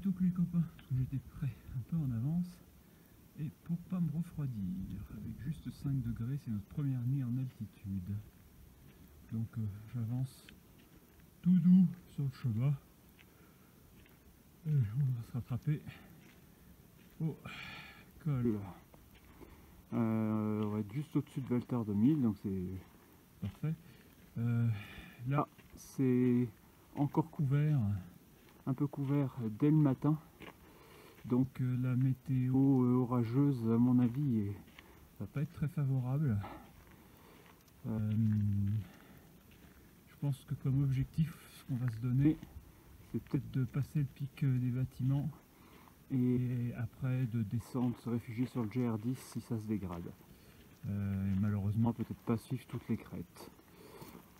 tôt que les copains, parce que j'étais prêt un peu en avance. Et pour pas me refroidir, avec juste 5 degrés, c'est notre première nuit en altitude. Donc j'avance tout doux sur le chemin. Et on va se rattraper au col. On va être juste au-dessus de Walter 2000, donc c'est parfait. Là, c'est encore couvert, un peu couvert dès le matin. Donc la météo orageuse, à mon avis, va pas être très favorable. Je pense que comme objectif, ce qu'on va se donner, c'est peut-être de passer le pic des bâtiments et après de descendre, se réfugier sur le GR10 si ça se dégrade. Et malheureusement, peut-être pas suivre toutes les crêtes.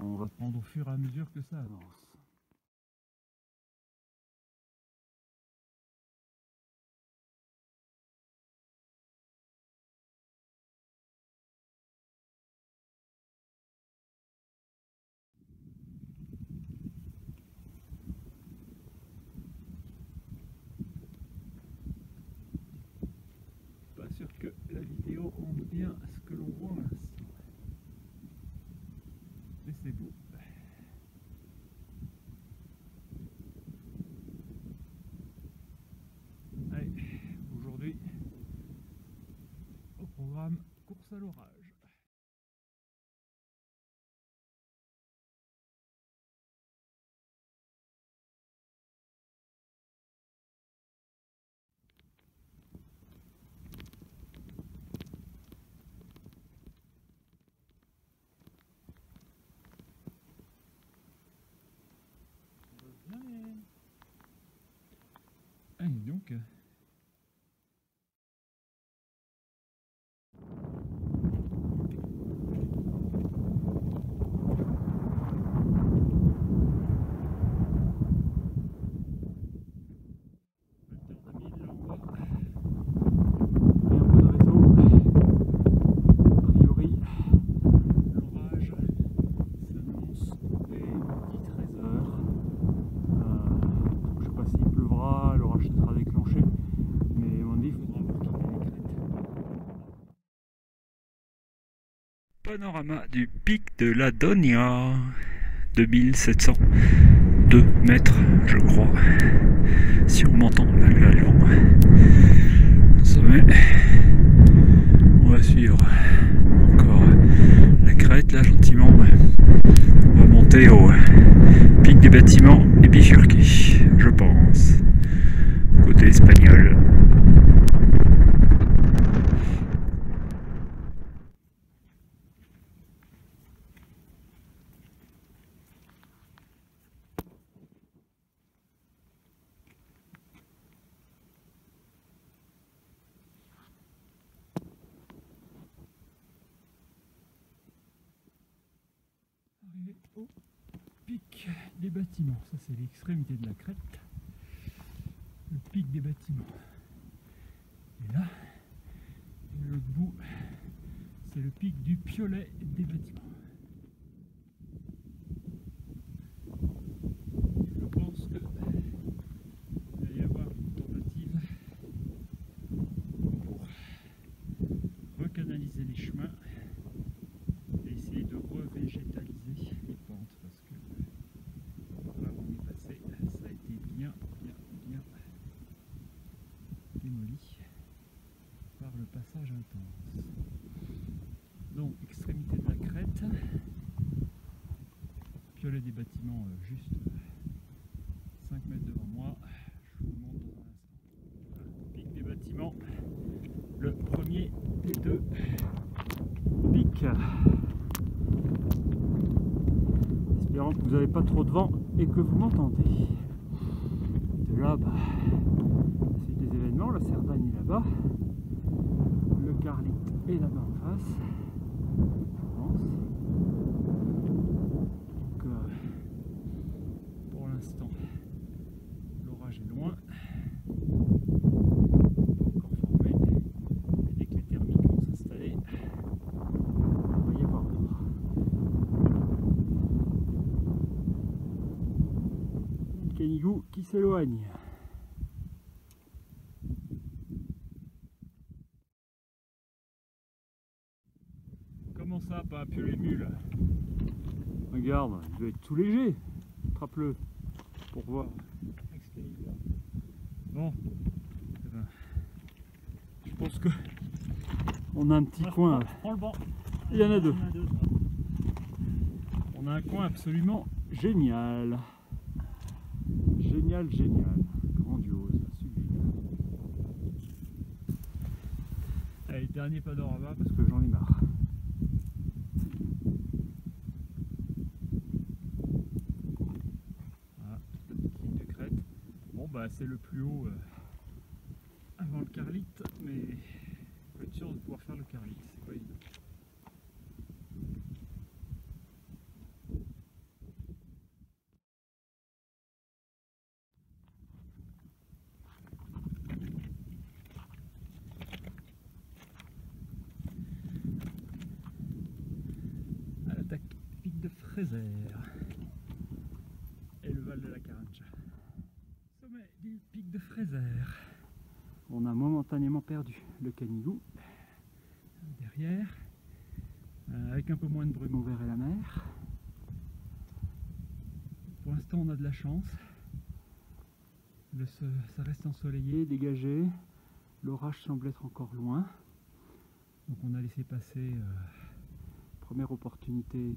On va prendre au fur et à mesure que ça avance. Pas sûr que la vidéo rende bien ce que l'on voit à l'instant. Mais c'est beau. Allez, aujourd'hui, au programme course à l'orage. Allez donc. Panorama du pic de la Donia, 2702 mètres, je crois, si on m'entend malgré le vent. Sommet, on va suivre encore la crête là gentiment. On va monter au pic des bâtiments et bifurquer, je pense, côté espagnol. Arrivé au pic des bâtiments, ça c'est l'extrémité de la crête, le pic des bâtiments. Et là, l'autre bout, c'est le pic du piolet des bâtiments. Je pense que il va y avoir une tentative pour recanaliser les chemins et essayer de revégétaliser les pentes, parce que là où on est passé, ça a été bien démoli par le passage intense. Donc extrémité de la crête, piolet des bâtiments juste 5 mètres devant moi, je vous montre dans un instant. Voilà, pic des bâtiments, le premier des deux pics. Espérant que vous n'avez pas trop de vent et que vous m'entendez. De là, c'est des événements, la Cerdagne est là-bas, le Carlit est là-bas en face, je pense. Donc, pour l'instant, l'orage est loin, pas encore formé, et dès que les thermiques vont s'installer, il va y avoir l'or. Canigou qui s'éloigne. Comment ça, pas un les mules? Regarde, il doit être tout léger. Attrape-le pour voir. Bon, eh ben, je pense que on a un petit coin. Prends le banc. Il y en a deux. On a un coin absolument génial. Génial, génial. Grandiose, sublime. Allez, dernier panorama parce que j'en ai marre. Voilà, petite ligne de crête. Bon bah c'est le plus haut avant le Carlite, mais il faut être sûr de pouvoir faire le Carlite, c'est pas évident. À l'attaque, pic de Fraisères et le Val de la Carancha. Sommet du pic de Fraisères. On a momentanément perdu le Canigou derrière, avec un peu moins de brume au vert et la mer. Pour l'instant on a de la chance, ça reste ensoleillé, dégagé, l'orage semble être encore loin, donc on a laissé passer première opportunité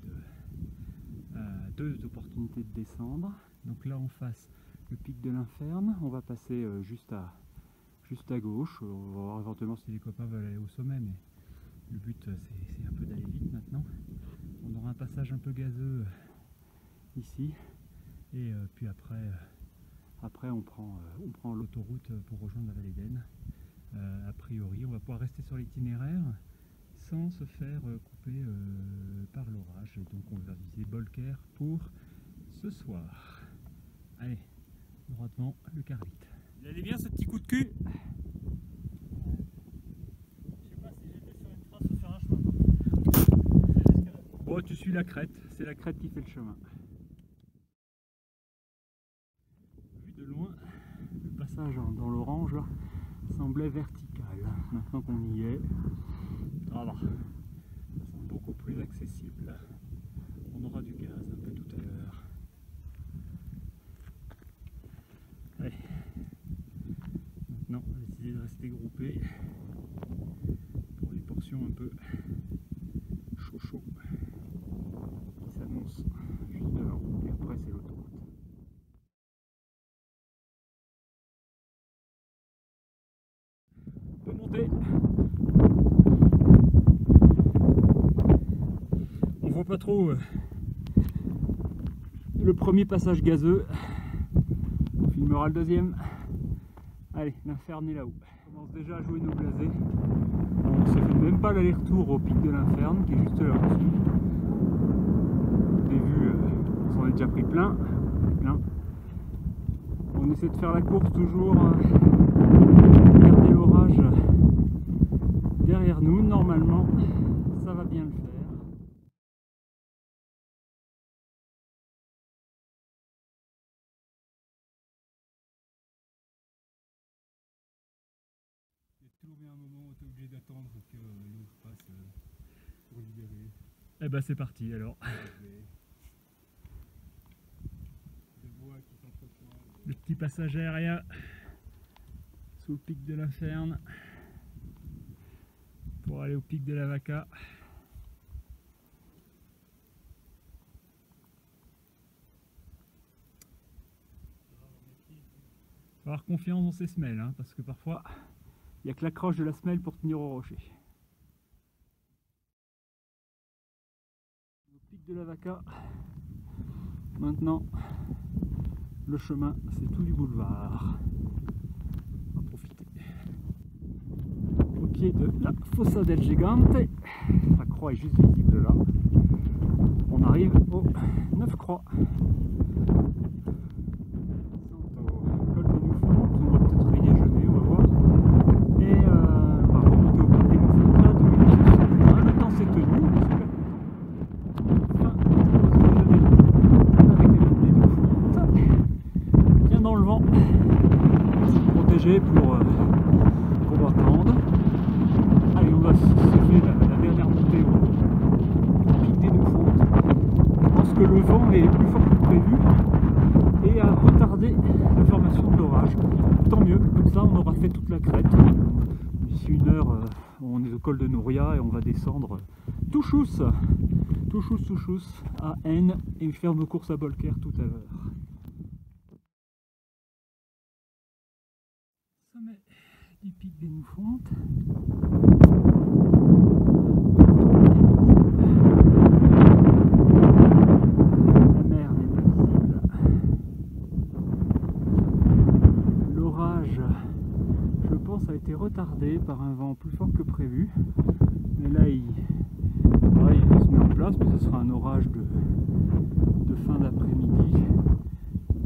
deux opportunités de descendre. Donc là en face le pic de l'Inferne, on va passer juste à gauche. On va voir éventuellement si les copains veulent aller au sommet, mais le but c'est un peu d'aller vite maintenant. On aura un passage un peu gazeux ici, et puis après on prend l'autoroute pour rejoindre la vallée d'Aisne. A priori on va pouvoir rester sur l'itinéraire sans se faire couper par l'orage, donc on va viser Bolker pour ce soir. Allez, droit devant le Carlite. Il allait bien ce petit coup de cul? Je sais pas si j'étais sur une trace ou sur un chemin. Bon, tu suis la crête, c'est la crête qui fait le chemin. Vu de loin, le passage dans l'orange semblait vertical. Maintenant qu'on y est, voilà, ça semble beaucoup plus accessible. On aura du gaz un peu tout à l'heure. Allez. Maintenant, on va décider de rester groupé pour les portions un peu chaud qui s'annoncent juste devant. Et après, c'est l'autoroute. On peut monter. On voit pas trop le premier passage gazeux. On filmera le deuxième. Allez, l'Inferne est là-haut. On commence déjà à jouer nos blasés. On se fait même pas l'aller-retour au pic de l'Inferne qui est juste là au-dessus. Des vues, on s'en est déjà pris plein. On essaie de faire la course toujours, garder l'orage derrière nous. Normalement, ça va bien le faire. Il y a toujours bien un moment où tu es obligé d'attendre que l'autre passe pour libérer. Eh ben c'est parti alors. Le petit passage aérien sous le pic de l'Inferne pour aller au pic de la Vaca. Faut avoir confiance dans ces semelles, hein, parce que parfois il n'y a que l'accroche de la semelle pour tenir au rocher. Au pic de la Vaca, maintenant le chemin c'est tout du boulevard. On va profiter. Au pied de la Fossa del Gigante, la croix est juste visible là. On arrive aux 9 croix. Pour attendre. Allez, on va se faire la dernière montée arriver plus fort que prévu et à retarder la formation de l'orage. Tant mieux, comme ça on aura fait toute la crête. D'ici 1 heure, on est au col de Nouria et on va descendre tout chousse à N et faire nos courses à Bolker tout à l'heure. Sommet du pic des Mouffontes. La mer n'est pas visible. L'orage, je pense, a été retardé par un vent plus fort que prévu. Mais là, il se met en place, mais ce sera un orage de fin d'après-midi.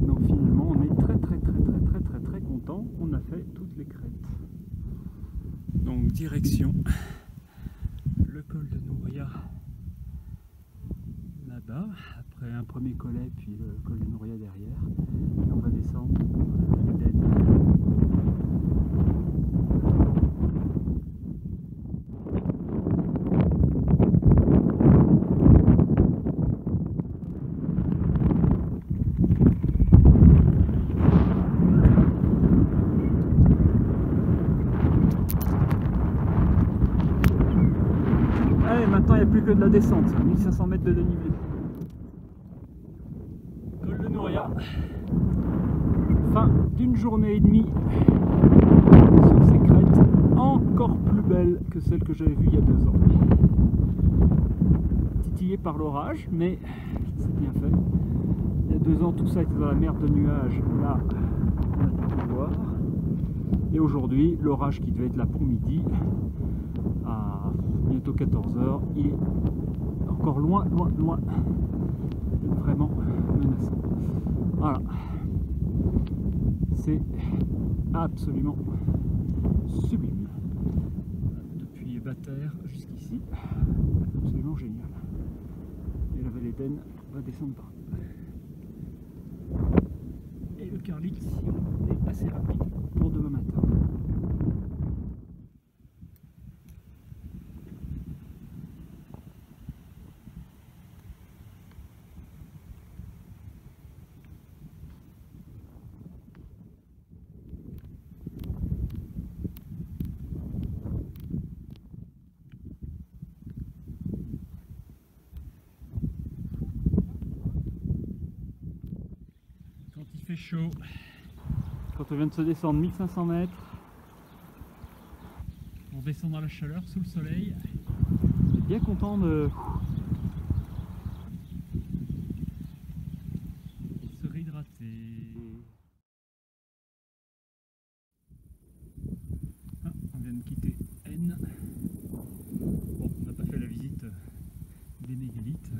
Donc finalement, on est très content. On a fait toutes les crêtes. Donc direction le col de Nouria là-bas, après un premier collet, puis le col de Nouria derrière. Et on va descendre l'Eden. Maintenant il n'y a plus que de la descente, 1500 mètres de dénivelé. Col de Nouria. Fin d'une journée et demie sur ces crêtes encore plus belles que celles que j'avais vues il y a 2 ans. Titillé par l'orage, mais c'est bien fait. Il y a 2 ans tout ça était dans la mer de nuages, là on a pu tout voir. Et aujourd'hui l'orage qui devait être là pour midi, à bientôt 14 h, il est encore loin d'être vraiment menaçant. Voilà, c'est absolument sublime. Depuis Bataire jusqu'ici, absolument génial. Et la vallée d'Aisne va descendre par là. Et le Carlix est assez rapide pour demain matin. Il fait chaud quand on vient de se descendre 1500 mètres, on descend dans la chaleur sous le soleil. On est bien content de se réhydrater. Ah, on vient de quitter N. Bon, on n'a pas fait la visite des mégalithes.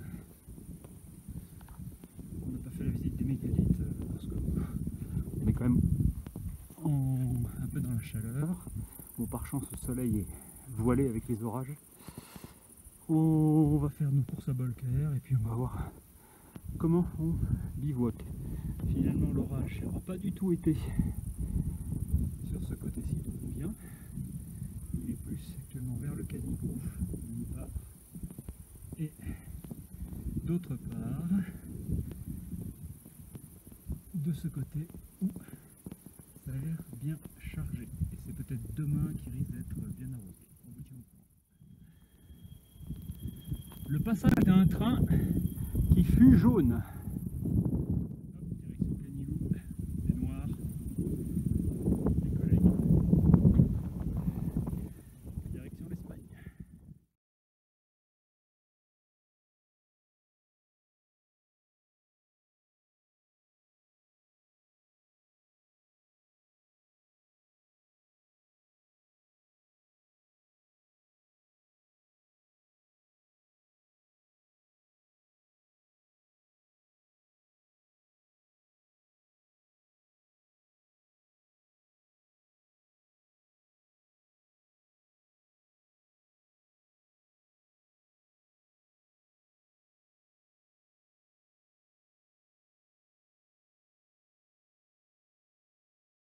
Parce qu'on est quand même un peu dans la chaleur. Bon, par chance le soleil est voilé avec les orages. On va faire nos courses à Bolker et puis on va voir comment on bivouaque. Finalement l'orage n'a pas du tout été sur ce côté-ci d'où on vient. Il est plus actuellement vers le caniveau d'une part et d'autre part de ce côté où ça a l'air bien chargé. Et c'est peut-être demain qui risque d'être bien arrosé. On vous tient au courant. Le passage d'un train qui fut jaune.